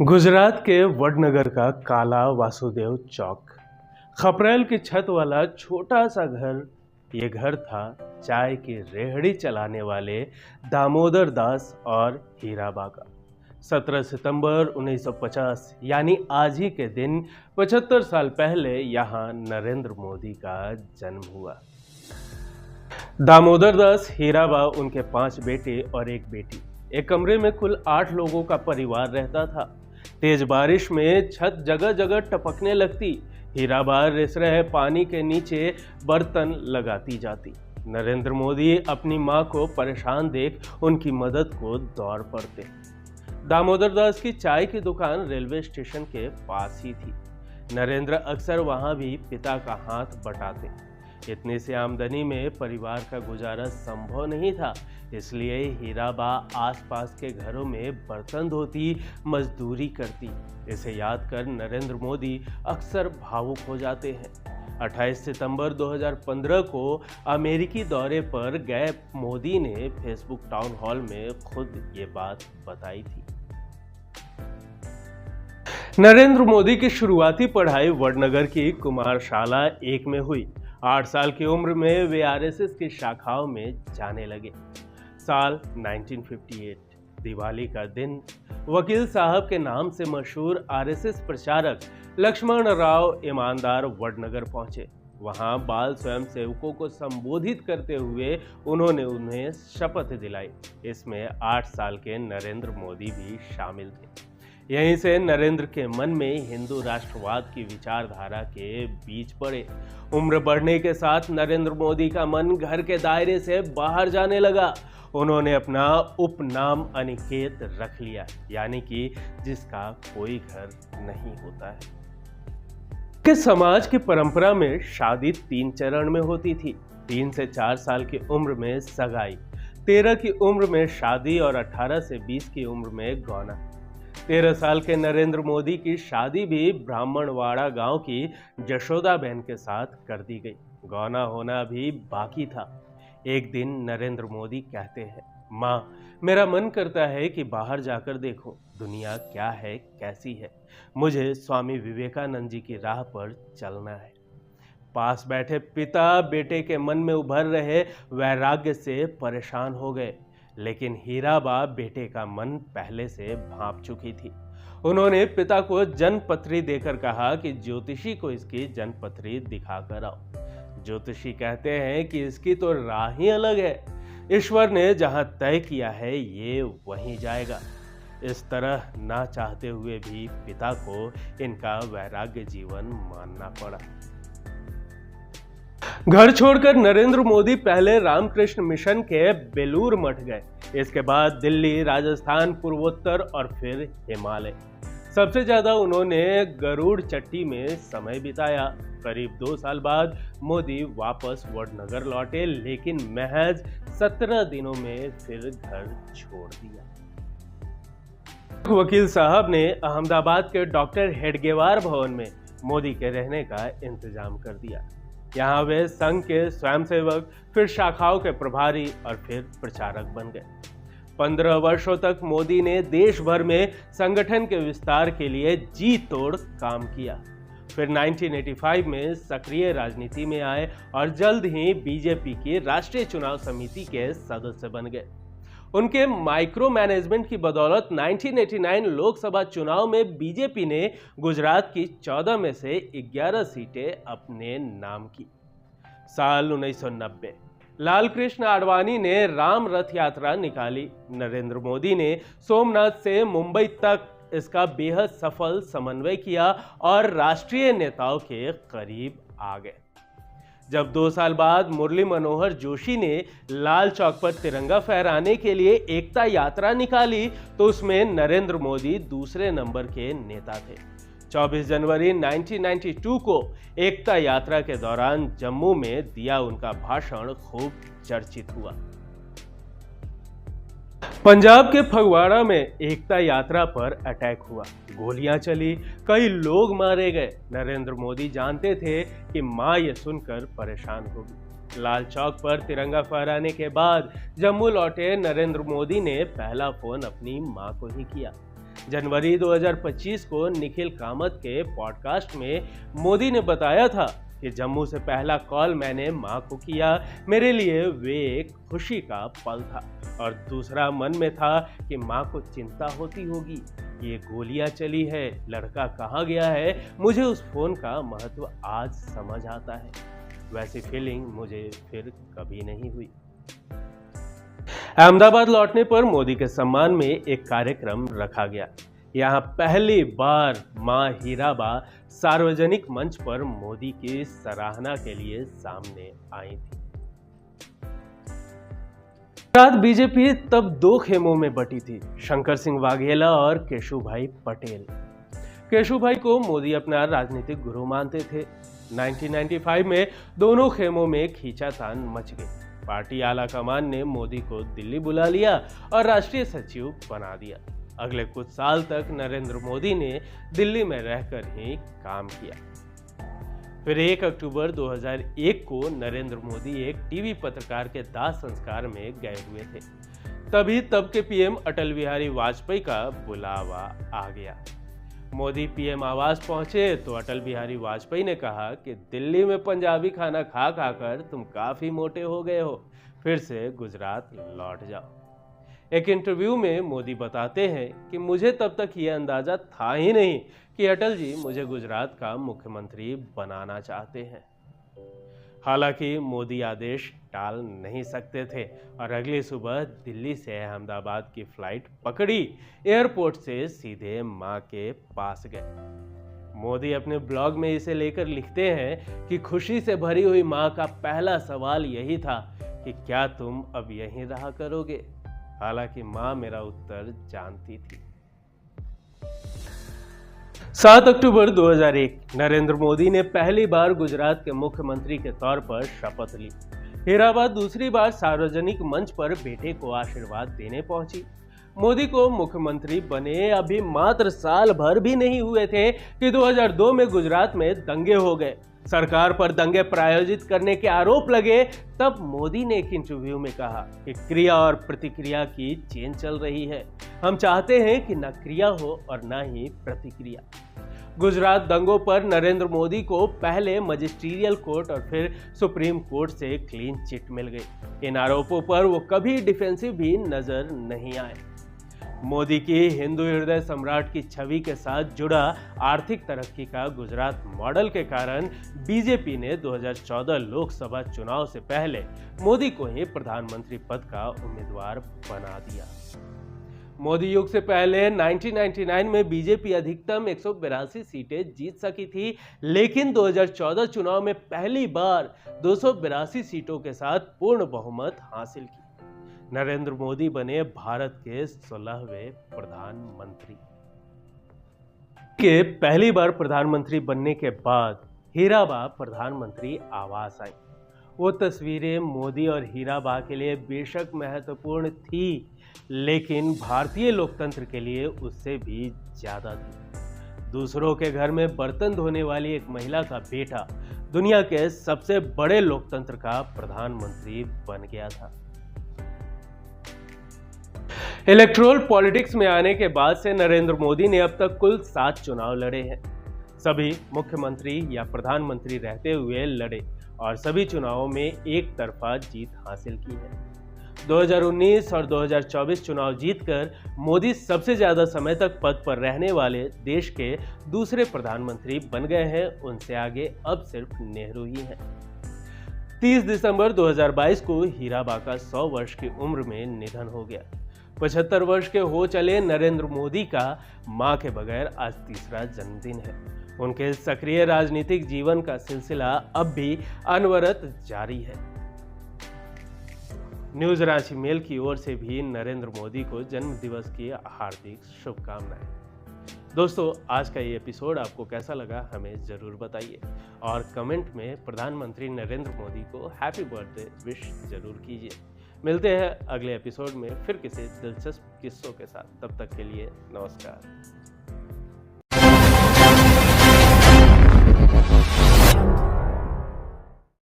गुजरात के वडनगर का काला वासुदेव चौक, खपरेल की छत वाला छोटा सा घर। ये घर था चाय की रेहड़ी चलाने वाले दामोदर दास और हीराबा का। 17 सितंबर 1950 यानी आज ही के दिन 75 साल पहले यहाँ नरेंद्र मोदी का जन्म हुआ। दामोदर दास, हीराबा, उनके 5 बेटे और एक बेटी। एक कमरे में कुल 8 लोगों का परिवार रहता था। तेज बारिश में छत जगह जगह टपकने लगती। हीराबा रिस रहे पानी के नीचे बर्तन लगाती जाती। नरेंद्र मोदी अपनी मां को परेशान देख उनकी मदद को दौड़ पड़ते। दामोदर दास की चाय की दुकान रेलवे स्टेशन के पास ही थी। नरेंद्र अक्सर वहां भी पिता का हाथ बटाते। इतनी सी आमदनी में परिवार का गुजारा संभव नहीं था, इसलिए हीराबा आसपास के घरों में बर्तन धोती, मजदूरी करती। इसे याद कर नरेंद्र मोदी अक्सर भावुक हो जाते हैं। 28 सितंबर 2015 को अमेरिकी दौरे पर गए मोदी ने फेसबुक टाउन हॉल में खुद ये बात बताई थी। नरेंद्र मोदी की शुरुआती पढ़ाई वडनगर की कुमारशाला 1 में हुई। 8 साल की उम्र में वे आरएसएस की शाखाओं में जाने लगे। साल 1958, दिवाली का दिन, वकील साहब के नाम से मशहूर आरएसएस प्रचारक लक्ष्मण राव ईमानदार वडनगर पहुंचे। वहां बाल स्वयंसेवकों को संबोधित करते हुए उन्होंने उन्हें शपथ दिलाई। इसमें 8 साल के नरेंद्र मोदी भी शामिल थे। यहीं से नरेंद्र के मन में हिंदू राष्ट्रवाद की विचारधारा के बीज पड़े। उम्र बढ़ने के साथ नरेंद्र मोदी का मन घर के दायरे से बाहर जाने लगा। उन्होंने अपना उपनाम अनिकेत रख लिया, यानी कि जिसका कोई घर नहीं होता है। कि समाज की परंपरा में शादी 3 चरण में होती थी। 3 से 4 साल की उम्र में सगाई, 13 की उम्र में शादी और 18 से 20 की उम्र में गौना। 13 साल के नरेंद्र मोदी की शादी भी ब्राह्मणवाड़ा गांव की जशोदा बहन के साथ कर दी गई। गौना होना भी बाकी था। एक दिन नरेंद्र मोदी कहते हैं, माँ, मेरा मन करता है कि बाहर जाकर देखो दुनिया क्या है, कैसी है। मुझे स्वामी विवेकानंद जी की राह पर चलना है। पास बैठे पिता बेटे के मन में उभर रहे वैराग्य से परेशान हो गए, लेकिन हीराबा बेटे का मन पहले से भांप चुकी थी। उन्होंने पिता को जन्मपत्री देकर कहा कि ज्योतिषी को इसकी जन्मपत्री दिखाकर आओ। ज्योतिषी कहते हैं कि इसकी तो राह ही अलग है। ईश्वर ने जहां तय किया है ये वहीं जाएगा। इस तरह ना चाहते हुए भी पिता को इनका वैराग्य जीवन मानना पड़ा। घर छोड़कर नरेंद्र मोदी पहले रामकृष्ण मिशन के बेलूर मठ गए। इसके बाद दिल्ली, राजस्थान, पूर्वोत्तर और फिर हिमालय। सबसे ज्यादा उन्होंने गरुड़ चट्टी में समय बिताया। करीब 2 साल बाद मोदी वापस वडनगर लौटे, लेकिन महज 17 दिनों में फिर घर छोड़ दिया। वकील साहब ने अहमदाबाद के डॉक्टर हेडगेवार भवन में मोदी के रहने का इंतजाम कर दिया। यहाँ वे संघ के स्वयंसेवक, फिर शाखाओं के प्रभारी और फिर प्रचारक बन गए। 15 वर्षों तक मोदी ने देश भर में संगठन के विस्तार के लिए जी तोड़ काम किया। फिर 1985 में सक्रिय राजनीति में आए और जल्द ही बीजेपी की राष्ट्रीय चुनाव समिति के सदस्य बन गए। उनके माइक्रो मैनेजमेंट की बदौलत 1989 लोकसभा चुनाव में बीजेपी ने गुजरात की 14 में से 11 सीटें अपने नाम की। साल 1990, लालकृष्ण आडवाणी ने राम रथ यात्रा निकाली। नरेंद्र मोदी ने सोमनाथ से मुंबई तक इसका बेहद सफल समन्वय किया और राष्ट्रीय नेताओं के करीब आ गए। जब 2 साल बाद मुरली मनोहर जोशी ने लाल चौक पर तिरंगा फहराने के लिए एकता यात्रा निकाली, तो उसमें नरेंद्र मोदी दूसरे नंबर के नेता थे। 24 जनवरी 1992 को एकता यात्रा के दौरान जम्मू में दिया उनका भाषण खूब चर्चित हुआ। पंजाब के फगवाड़ा में एकता यात्रा पर अटैक हुआ, गोलियां चली, कई लोग मारे गए। नरेंद्र मोदी जानते थे कि मां ये सुनकर परेशान होगी। लाल चौक पर तिरंगा फहराने के बाद जम्मू लौटे नरेंद्र मोदी ने पहला फोन अपनी मां को ही किया। जनवरी 2025 को निखिल कामत के पॉडकास्ट में मोदी ने बताया था कि जम्मू से पहला कॉल मैंने मां को किया, मेरे लिए वे एक खुशी का पल था और दूसरा मन में था कि मां को चिंता होती होगी, ये गोलियां चली है, लड़का कहाँ गया है। मुझे उस फोन का महत्व आज समझ आता है। वैसी फीलिंग मुझे फिर कभी नहीं हुई। अहमदाबाद लौटने पर मोदी के सम्मान में एक कार्यक्रम रखा गया। यहाँ पहली बार मां हीराबा सार्वजनिक मंच पर मोदी की सराहना के लिए सामने आई थी। गुजरात बीजेपी तब दो खेमों में बटी थी, शंकर सिंह वाघेला और केशुभाई पटेल। केशुभाई को मोदी अपना राजनीतिक गुरु मानते थे। 1995 में दोनों खेमों में खींचातान मच गई। पार्टी आला कमान ने मोदी को दिल्ली बुला लिया और राष्ट्रीय सचिव बना दिया। अगले कुछ साल तक नरेंद्र मोदी ने दिल्ली में रहकर ही काम किया। फिर 1 अक्टूबर 2001 को नरेंद्र मोदी एक टीवी पत्रकार के दाह संस्कार में गए हुए थे। तभी तब के पीएम अटल बिहारी वाजपेयी का बुलावा आ गया। मोदी पीएम आवास पहुंचे तो अटल बिहारी वाजपेयी ने कहा कि दिल्ली में पंजाबी खाना खा खाकर तुम काफी मोटे हो गए हो, फिर से गुजरात लौट जाओ। एक इंटरव्यू में मोदी बताते हैं कि मुझे तब तक ये अंदाजा था ही नहीं कि अटल जी मुझे गुजरात का मुख्यमंत्री बनाना चाहते हैं। हालांकि मोदी आदेश टाल नहीं सकते थे और अगली सुबह दिल्ली से अहमदाबाद की फ्लाइट पकड़ी, एयरपोर्ट से सीधे मां के पास गए। मोदी अपने ब्लॉग में इसे लेकर लिखते हैं कि खुशी से भरी हुई मां का पहला सवाल यही था कि क्या तुम अब यहीं रहा करोगे। हालांकि मां मेरा उत्तर जानती थी। 7 अक्टूबर 2001 नरेंद्र मोदी ने पहली बार गुजरात के मुख्यमंत्री के तौर पर शपथ ली। हीराबा दूसरी बार सार्वजनिक मंच पर बेटे को आशीर्वाद देने पहुंची। मोदी को मुख्यमंत्री बने अभी मात्र साल भर भी नहीं हुए थे कि 2002 में गुजरात में दंगे हो गए। सरकार पर दंगे प्रायोजित करने के आरोप लगे। तब मोदी ने एक इंटरव्यू में कहा कि क्रिया और प्रतिक्रिया की चेन चल रही है। हम चाहते हैं कि न क्रिया हो और न ही प्रतिक्रिया। गुजरात दंगों पर नरेंद्र मोदी को पहले मजिस्ट्रियल कोर्ट और फिर सुप्रीम कोर्ट से क्लीन चिट मिल गई। इन आरोपों पर वो कभी डिफेंसिव भी नजर नहीं आए। मोदी की हिंदू हृदय सम्राट की छवि के साथ जुड़ा आर्थिक तरक्की का गुजरात मॉडल के कारण बीजेपी ने 2014 लोकसभा चुनाव से पहले मोदी को ही प्रधानमंत्री पद का उम्मीदवार बना दिया। मोदी युग से पहले 1999 में बीजेपी अधिकतम 182 सीटें जीत सकी थी, लेकिन 2014 चुनाव में पहली बार 282 सीटों के साथ पूर्ण बहुमत हासिल की। नरेंद्र मोदी बने भारत के 16वें प्रधानमंत्री। के पहली बार प्रधानमंत्री बनने के बाद हीराबा प्रधानमंत्री आवास आई। वो तस्वीरें मोदी और हीराबा के लिए बेशक महत्वपूर्ण थी, लेकिन भारतीय लोकतंत्र के लिए उससे भी ज्यादा थी। दूसरों के घर में बर्तन धोने वाली एक महिला का बेटा दुनिया के सबसे बड़े लोकतंत्र का प्रधानमंत्री बन गया था। इलेक्टोरल पॉलिटिक्स में आने के बाद से नरेंद्र मोदी ने अब तक कुल 7 चुनाव लड़े हैं। सभी मुख्यमंत्री या प्रधानमंत्री रहते हुए लड़े और सभी चुनावों में एक तरफा जीत हासिल की है। 2019 और 2024 चुनाव जीतकर मोदी सबसे ज्यादा समय तक पद पर रहने वाले देश के दूसरे प्रधानमंत्री बन गए हैं। उनसे आगे अब सिर्फ नेहरू ही हैं। 30 दिसंबर 2022 को हीराबा का 100 वर्ष की उम्र में निधन हो गया। 75 वर्ष के हो चले नरेंद्र मोदी का मां के बगैर आज तीसरा जन्मदिन है। उनके सक्रिय राजनीतिक जीवन का सिलसिला अब भी अनवरत जारी है। न्यूज रांची मेल की ओर से भी नरेंद्र मोदी को जन्म दिवस की हार्दिक शुभकामनाएं। दोस्तों, आज का ये एपिसोड आपको कैसा लगा हमें ज़रूर बताइए और कमेंट में प्रधानमंत्री नरेंद्र मोदी को हैप्पी बर्थडे विश जरूर कीजिए। मिलते हैं अगले एपिसोड में फिर किसी दिलचस्प किस्सों के साथ। तब तक के लिए नमस्कार।